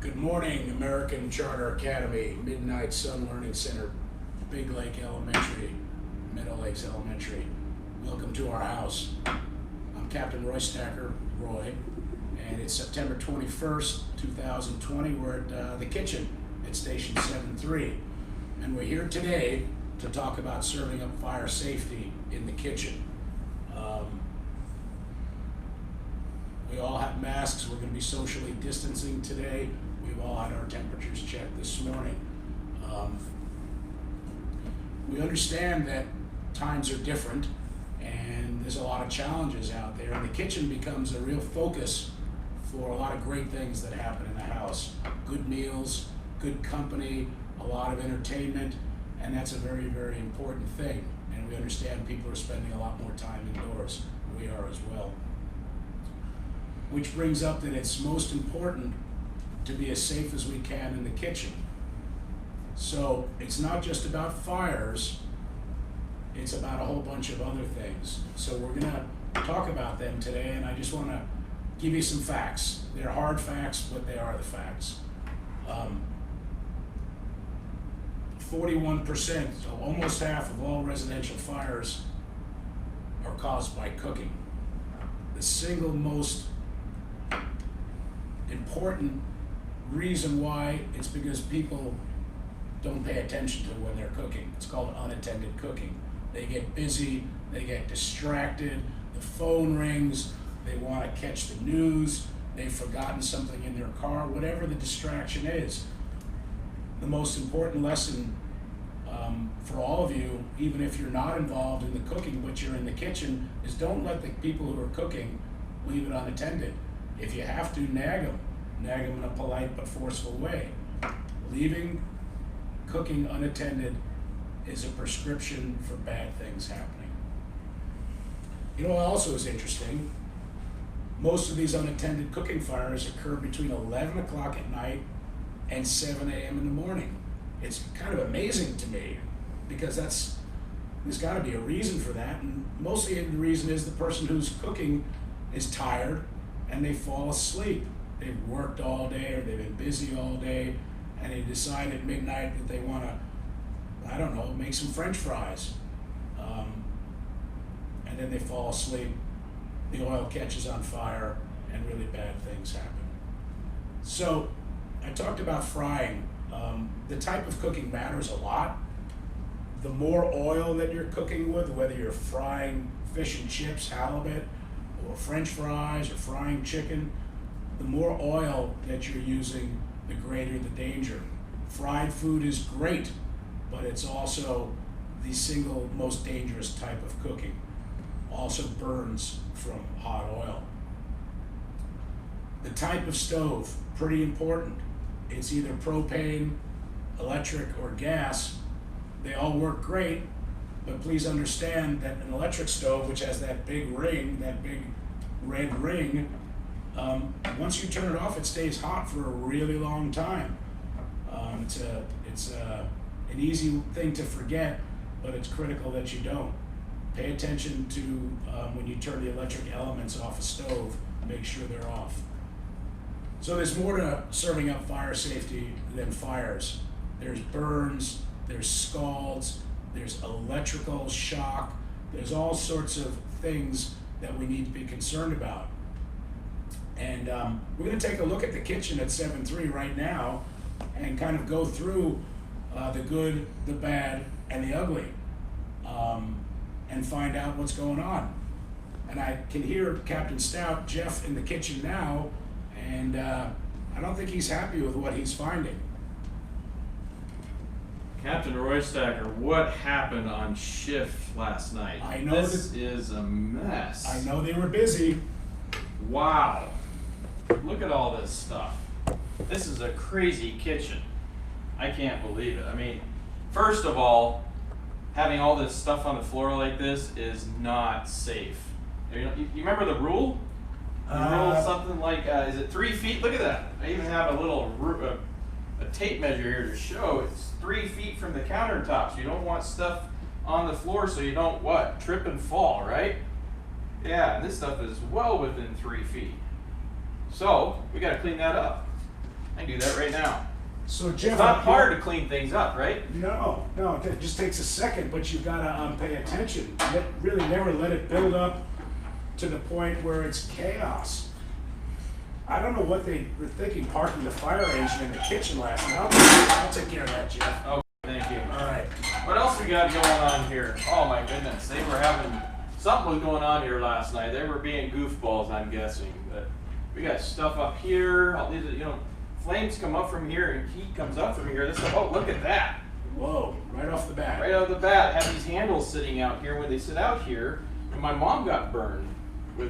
Good morning, American Charter Academy, Midnight Sun Learning Center, Big Lake Elementary, Meadow Lakes Elementary. Welcome to our house. I'm Captain Roy Stacker, Roy, and it's September 21st, 2020. We're at the kitchen at Station 7-3, and we're here today to talk about serving up fire safety in the kitchen. We all have masks. We're going to be socially distancing today. We've all had our temperatures checked this morning. We understand that times are different and there's a lot of challenges out there, and the kitchen becomes a real focus for a lot of great things that happen in the house. Good meals, good company, a lot of entertainment, and that's a very, very important thing. And we understand people are spending a lot more time indoors. We are as well. Which brings up that it's most important to be as safe as we can in the kitchen. So it's not just about fires, it's about a whole bunch of other things. So we're gonna talk about them today, and I just wanna give you some facts. They're hard facts, but they are the facts. 41%, so almost half of all residential fires are caused by cooking. The single most important reason why, it's because people don't pay attention to when they're cooking. It's called unattended cooking. They get busy, they get distracted, the phone rings, they want to catch the news, they've forgotten something in their car, whatever the distraction is. The most important lesson for all of you, even if you're not involved in the cooking but you're in the kitchen, is don't let the people who are cooking leave it unattended. If you have to, nag them in a polite but forceful way. Leaving cooking unattended is a prescription for bad things happening. You know what also is interesting? Most of these unattended cooking fires occur between 11 o'clock at night and 7 a.m. in the morning. It's kind of amazing to me, because there's got to be a reason for that, and mostly the reason is the person who's cooking is tired and they fall asleep. They've worked all day or they've been busy all day, and they decide at midnight that they want to, I don't know, make some French fries. And then they fall asleep, the oil catches on fire, and really bad things happen. So I talked about frying. The type of cooking matters a lot. The more oil that you're cooking with, whether you're frying fish and chips, halibut, or French fries, or frying chicken, the more oil that you're using, the greater the danger. Fried food is great, but it's also the single most dangerous type of cooking. Also burns from hot oil. The type of stove, pretty important. It's either propane, electric, or gas. They all work great, but please understand that an electric stove, which has that big ring, that big red ring, once you turn it off, it stays hot for a really long time. It's an easy thing to forget, but it's critical that you don't. Pay attention to when you turn the electric elements off a stove, make sure they're off. So there's more to serving up fire safety than fires. There's burns, there's scalds, there's electrical shock, there's all sorts of things that we need to be concerned about. And we're going to take a look at the kitchen at 7-3 right now and kind of go through the good, the bad, and the ugly, and find out what's going on. And I can hear Captain Stout, Jeff, in the kitchen now, and I don't think he's happy with what he's finding. Captain Roy Stacker, what happened on shift last night? I know this is a mess. I know they were busy. Wow. Look at all this stuff. This is a crazy kitchen. I can't believe it. I mean, first of all, having all this stuff on the floor like this is not safe. You remember the rule? The rule is something like, is it 3 feet? Look at that. I even have a little a tape measure here to show it's 3 feet from the countertops. You don't want stuff on the floor so you don't, what, trip and fall, right? Yeah, and this stuff is well within 3 feet. So we got to clean that up. I can do that right now. So Jeff, It's not hard to clean things up, right? No, it just takes a second, but you've got to pay attention. Really never let it build up to the point where it's chaos. I don't know what they were thinking parking the fire engine in the kitchen last night. I'll take care of that, Jeff. Oh, thank you. All right. What else we got going on here? Oh my goodness, they were having, something was going on here last night. They were being goofballs, I'm guessing. But we got stuff up here. All these, flames come up from here and heat comes up from here. Oh, look at that. Whoa, right off the bat. Right off the bat, have these handles sitting out here. When they sit out here, and my mom got burned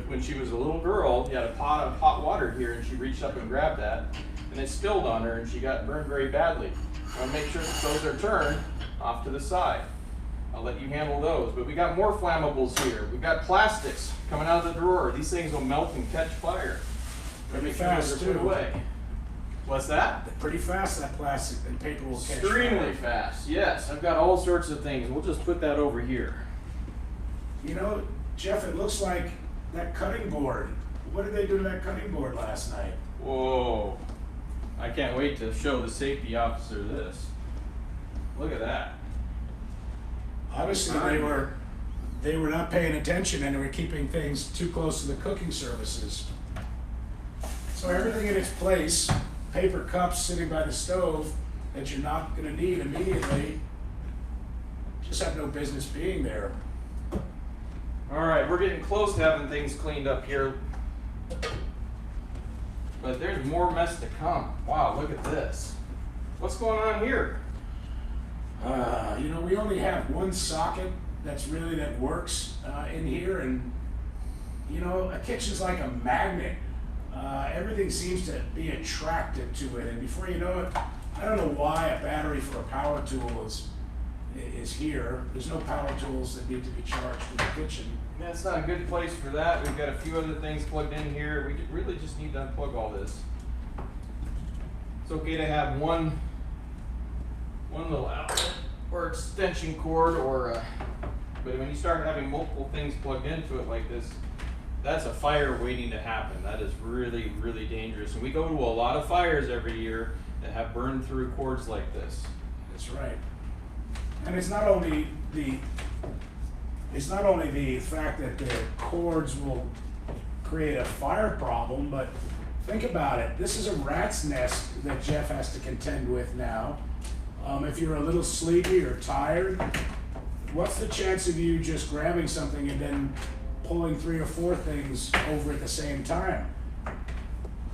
when she was a little girl. She had a pot of hot water here, and she reached up and grabbed that, and it spilled on her, and she got burned very badly. I want to make sure that those are turned off to the side. I'll let you handle those. But we got more flammables here. We got plastics coming out of the drawer. These things will melt and catch fire. Pretty fast, Put too. away. What's that? Pretty fast, that plastic and paper will catch Extremely fire. fast. Yes, I've got all sorts of things. We'll just put that over here. Jeff, it looks like that cutting board. What did they do to that cutting board last night? Whoa. I can't wait to show the safety officer this. Look at that. Obviously, they were not paying attention and they were keeping things too close to the cooking surfaces. So everything in its place, paper cups sitting by the stove that you're not going to need immediately, just have no business being there. All right, we're getting close to having things cleaned up here. But there's more mess to come. Wow, look at this. What's going on here? We only have one socket that works in here, and a kitchen's like a magnet. Everything seems to be attracted to it, and before you know it, I don't know why a battery for a power tool is here. There's no power tools that need to be charged in the kitchen. That's not a good place for that. We've got a few other things plugged in here. We really just need to unplug all this. It's okay to have one little outlet or extension cord, but when you start having multiple things plugged into it like this, that's a fire waiting to happen. That is really, really dangerous. And we go to a lot of fires every year that have burned through cords like this. That's right. And it's not only the fact that the cords will create a fire problem, but think about it. This is a rat's nest that Jeff has to contend with now. If you're a little sleepy or tired, what's the chance of you just grabbing something and then pulling 3 or 4 things over at the same time?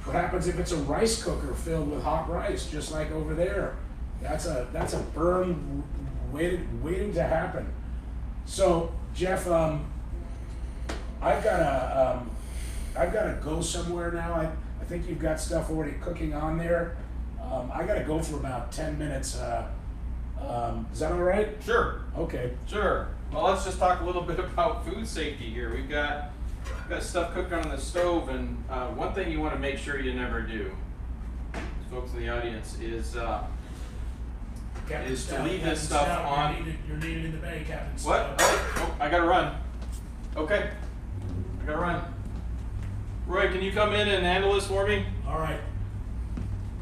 What happens if it's a rice cooker filled with hot rice, just like over there? That's a burn waiting to happen. So Jeff, I've got to go somewhere now. I think you've got stuff already cooking on there. I got to go for about 10 minutes. Is that all right? Sure. Okay. Sure. Well, let's just talk a little bit about food safety here. We've got stuff cooked on the stove, and one thing you want to make sure you never do, folks in the audience, is to leave this stuff on. You're needed in the bay, Captain. What? Oh, I gotta run. Okay. I gotta run. Roy, can you come in and handle this for me? All right.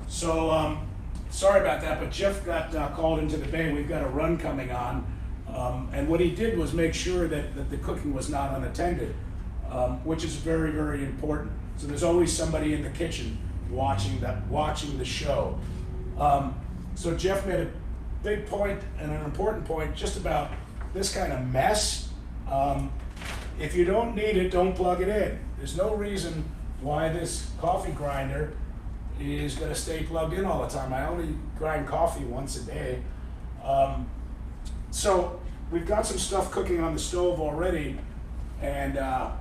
So, sorry about that, but Jeff got called into the bay. We've got a run coming on. And what he did was make sure that the cooking was not unattended, which is very, very important. So there's always somebody in the kitchen watching the show. So Jeff made a big point and an important point just about this kind of mess. If you don't need it, don't plug it in. There's no reason why this coffee grinder is going to stay plugged in all the time. I only grind coffee once a day. So we've got some stuff cooking on the stove already, and I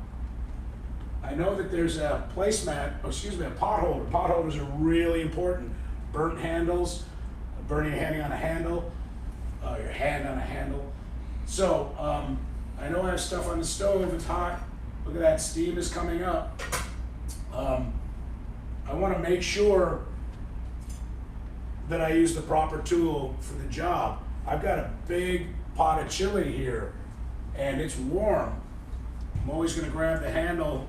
know that there's a a pot holder. Pot holders are really important. Burnt handles, burning your hand on a handle, your hand on a handle. So I know I have stuff on the stove. It's hot. Look at that, steam is coming up. I want to make sure that I use the proper tool for the job. I've got a big pot of chili here, and it's warm. I'm always going to grab the handle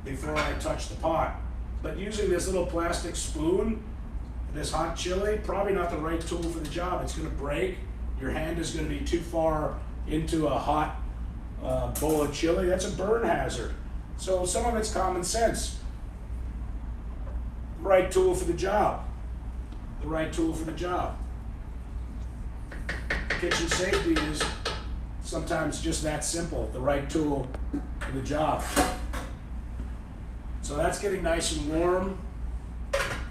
before I touch the pot. But using this little plastic spoon, this hot chili, probably not the right tool for the job. It's gonna break. Your hand is gonna be too far into a hot bowl of chili. That's a burn hazard. So some of it's common sense. Right tool for the job. The right tool for the job. Kitchen safety is sometimes just that simple. The right tool for the job. So that's getting nice and warm.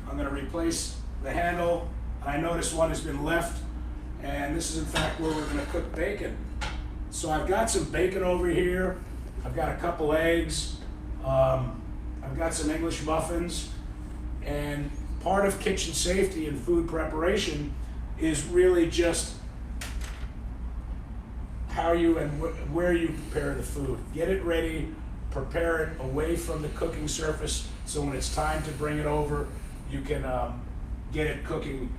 I'm going to replace the handle. I noticed one has been left, and this is in fact where we're going to cook bacon. So I've got some bacon over here. I've got a couple eggs. I've got some English muffins. And part of kitchen safety and food preparation is really just how you and where you prepare the food. Get it ready, prepare it away from the cooking surface, so when it's time to bring it over, you can get it cooking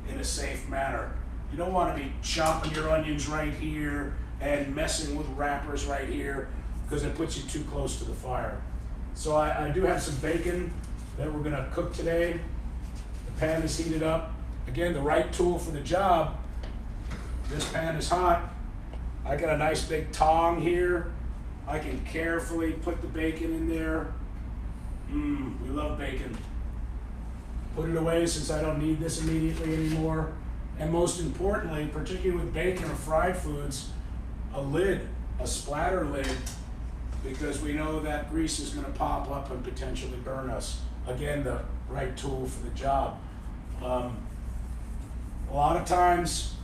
in a safe manner. You don't want to be chopping your onions right here and messing with wrappers right here, because it puts you too close to the fire. So I do have some bacon that we're going to cook today. The pan is heated up. Again, the right tool for the job. This pan is hot. I got a nice big tong here. I can carefully put the bacon in there. We love bacon. Put it away since I don't need this immediately anymore. And most importantly, particularly with bacon or fried foods, a lid, a splatter lid, because we know that grease is going to pop up and potentially burn us. Again, the right tool for the job. A lot of times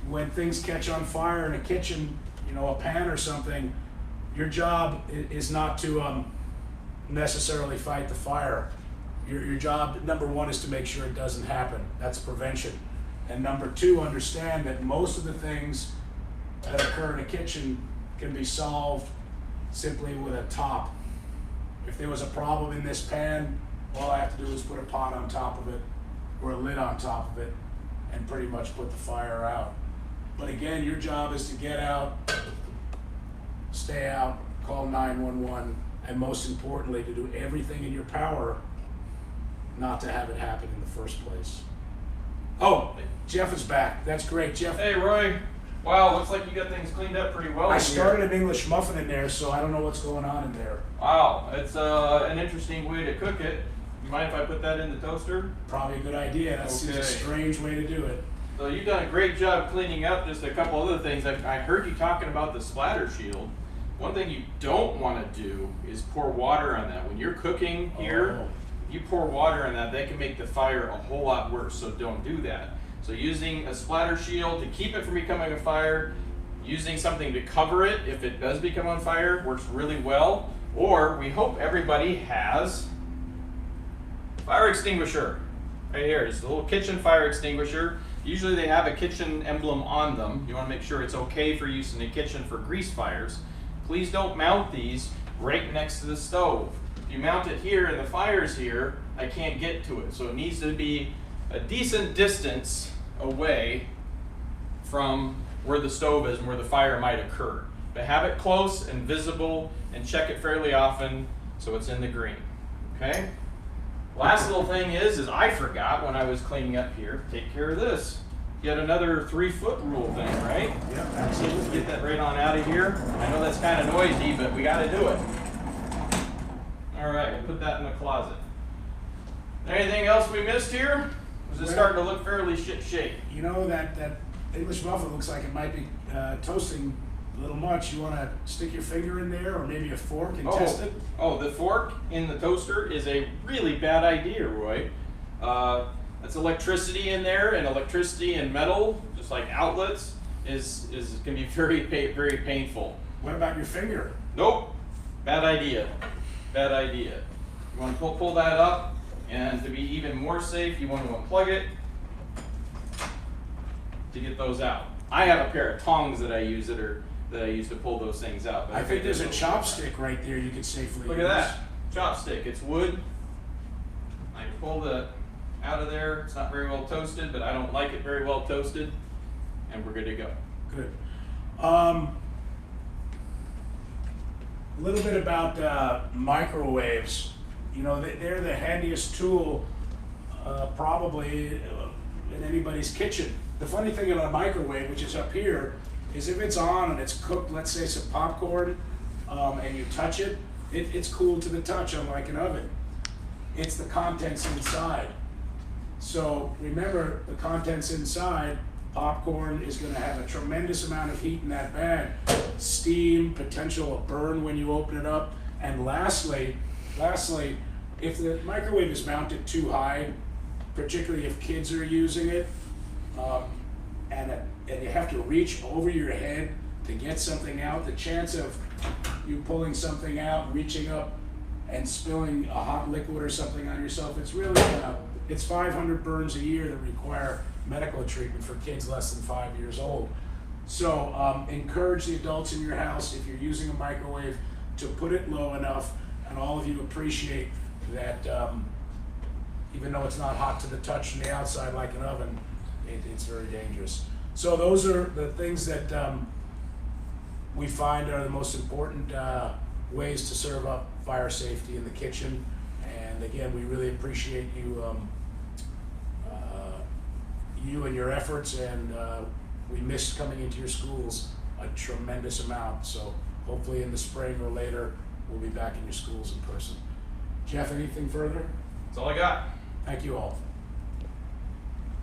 when things catch on fire in a kitchen, you know, a pan or something, your job is not to necessarily fight the fire. Your job, number one, is to make sure it doesn't happen. That's prevention. And number two, understand that most of the things that occur in a kitchen can be solved simply with a top. If there was a problem in this pan, all I have to do is put a pot on top of it or a lid on top of it and pretty much put the fire out. But again, your job is to get out, stay out, call 911, and most importantly, to do everything in your power not to have it happen in the first place. Oh, Jeff is back. That's great, Jeff. Hey, Roy. Wow, looks like you got things cleaned up pretty well. I started an English muffin in there, so I don't know what's going on in there. Wow, it's an interesting way to cook it. You mind if I put that in the toaster? Probably a good idea. That seems a strange way to do it. So you've done a great job cleaning up. Just a couple other things. I heard you talking about the splatter shield. One thing you don't want to do is pour water on that. When you're cooking here, you pour water on that, that can make the fire a whole lot worse, so don't do that. So using a splatter shield to keep it from becoming a fire, using something to cover it if it does become on fire, works really well. Or we hope everybody has fire extinguisher. Right here, it's a little kitchen fire extinguisher. Usually they have a kitchen emblem on them. You want to make sure it's okay for use in the kitchen for grease fires. Please don't mount these right next to the stove. If you mount it here and the fire's here, I can't get to it. So it needs to be a decent distance away from where the stove is and where the fire might occur. But have it close and visible and check it fairly often so it's in the green. Okay? Last little thing is I forgot when I was cleaning up here, take care of this. Yet another 3-foot rule thing, right? Yeah, absolutely. Get that right on out of here. I know that's kind of noisy, but we got to do it. All right, we'll put that in the closet. Anything else we missed here? Was it starting to look fairly ship-shape? You know, that English muffin looks like it might be toasting a little much. You want to stick your finger in there or maybe a fork and test it? Oh, the fork in the toaster is a really bad idea, Roy. That's electricity in there, and electricity and metal, just like outlets, can be very painful. What about your finger? Nope, bad idea. Bad idea. You want to pull that up, and to be even more safe, you want to unplug it to get those out. I have a pair of tongs that I use that I use to pull those things out. I think there's a chopstick right there you could safely Look use. at that, chopstick. It's wood. I pull it out of there. It's not very well toasted, but I don't like it very well toasted, and we're good to go. Good. A little bit about microwaves. You know, they're the handiest tool probably in anybody's kitchen. The funny thing about a microwave, which is up here, is if it's on and it's cooked, let's say some popcorn, and you touch it, it's cool to the touch, unlike an oven. It's the contents inside. So remember, the contents inside, popcorn is going to have a tremendous amount of heat in that bag, steam, potential of burn when you open it up, and lastly, if the microwave is mounted too high, particularly if kids are using it, and you have to reach over your head to get something out, the chance of you pulling something out, reaching up, and spilling a hot liquid or something on yourself, it's really, it's 500 burns a year that require medical treatment for kids less than 5 years old. So encourage the adults in your house, if you're using a microwave, to put it low enough, and all of you appreciate that even though it's not hot to the touch from the outside like an oven, it's very dangerous. So those are the things that we find are the most important ways to serve up fire safety in the kitchen. And again, we really appreciate you you and your efforts, and we missed coming into your schools a tremendous amount. So hopefully in the spring or later, we'll be back in your schools in person. Jeff, anything further? That's all I got. Thank you all.